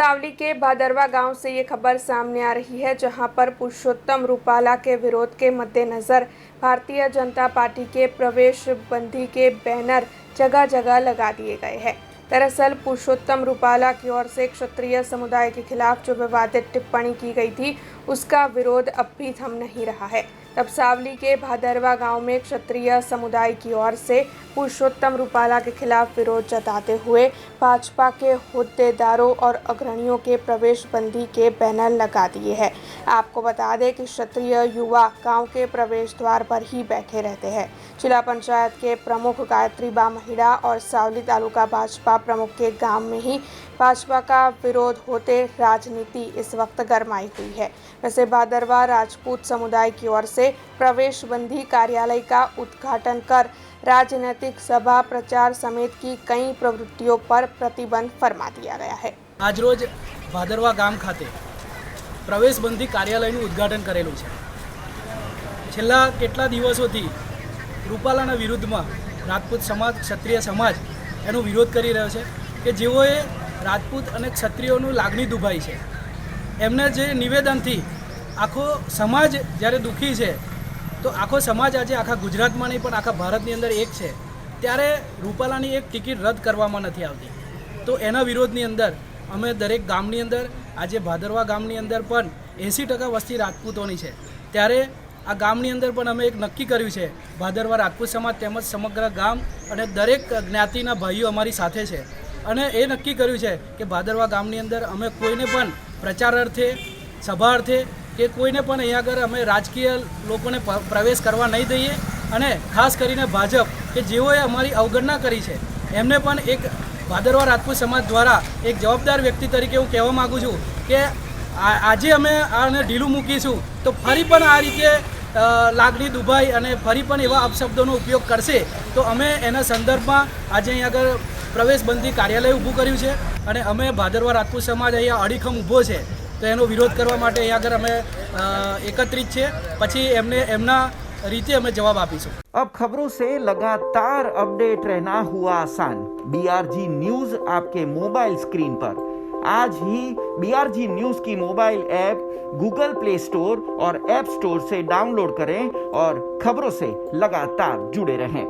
सावली के भादरवा गांव से ये खबर सामने आ रही है, जहां पर पुरुषोत्तम रूपाला के विरोध के मद्देनजर भारतीय जनता पार्टी के प्रवेश बंदी के बैनर जगह जगह लगा दिए गए हैं। दरअसल पुरुषोत्तम रूपाला की ओर से क्षत्रिय समुदाय के खिलाफ जो विवादित टिप्पणी की गई थी, उसका विरोध अब भी थम नहीं रहा है। तब सावली के भादरवा गांव में क्षत्रिय समुदाय की ओर से पुरुषोत्तम रूपाला के खिलाफ विरोध जताते हुए भाजपा के होद्देदारों और अग्रणियों के प्रवेश बंदी के बैनर लगा दिए हैं। आपको बता दें कि क्षत्रिय युवा गांव के प्रवेश द्वार पर ही बैठे रहते हैं। जिला पंचायत के प्रमुख गायत्री बा महिड़ा और सावली तालुका भाजपा प्रमुख के गांव में ही भाजपा का विरोध होते राजनीति इस वक्त गरमाई हुई है। वैसे भादरवा राजपूत समुदाय की ओर से प्रवेश बंदी कार्यालय का उद्घाटन कर राजनीतिक सभा प्रचार समेत की कई प्रवृत्तियों पर प्रतिबंध फरमा दिया गया है। आज रोज भादरवा गाम खाते प्रवेश बंदी कार्यालयનું ઉદ્ઘાટન કરેલું છે। છેલ્લા કેટલા દિવસોથી રૂપાલાના વિરુદ્ધમાં રાજપૂત સમાજ ક્ષત્રિય સમાજ એનો વિરોધ કરી રહ્યો છે કે જેઓએ રાજપૂત અને ક્ષત્રિયોનું લાગણી દુભાઈ છે। એમને જે નિવેદનથી આખો સમાજ જ્યારે દુઃખી છે, તો આખો સમાજ આજે આખા ગુજરાતમાં નહીં પણ આખા ભારતની અંદર એક છે, ત્યારે રૂપાલાની એક ટિકિટ રદ કરવામાં નથી આવતી। તો એના વિરોધની અંદર અમે દરેક ગામની અંદર આજે ભાદરવા ગામની અંદર પણ 80% વસ્તી રાજપૂતોની છે, ત્યારે આ ગામની અંદર પણ અમે એક નક્કી કર્યું છે, ભાદરવા રાજપૂત સમાજ તેમજ સમગ્ર ગામ અને દરેક જ્ઞાતિના ભાઈઓ અમારી સાથે છે અને એ નક્કી કર્યું છે કે ભાદરવા ગામની અંદર અમે કોઈને પણ પ્રચાર અર્થે સભા અર્થે કે કોઈને પણ અહીંયા આગળ અમે રાજકીય લોકોને પ્રવેશ કરવા નહીં દઈએ અને ખાસ કરીને ભાજપ કે જેઓએ અમારી અવગણના કરી છે એમને પણ એક ભાદરવા રાજપૂત સમાજ દ્વારા એક જવાબદાર વ્યક્તિ તરીકે હું કહેવા માગું છું કે આજે અમે આને ઢીલું મૂકીશું તો ફરી પણ આ રીતે લાગણી દુભાઈ અને ફરી પણ એવા અપશબ્દોનો ઉપયોગ કરશે તો અમે એના સંદર્ભમાં આજે અહીંયા આગળ પ્રવેશબંધી કાર્યાલય ઊભું કર્યું છે અને અમે ભાદરવા રાજપૂત સમાજ અહીંયા અડીખમ ઊભો છે, તો એનો વિરોધ કરવા માટે અહીંયા આગળ અમે એકત્રિત છે, પછી એમને એમના रीते हमें जवाब आपीશું। अब खबरों से लगातार अपडेट रहना हुआ आसान। BRG न्यूज आपके मोबाइल स्क्रीन पर। आज ही BRG न्यूज की mobile app Google play store और ऐप स्टोर से डाउनलोड करें और खबरों से लगातार जुड़े रहें।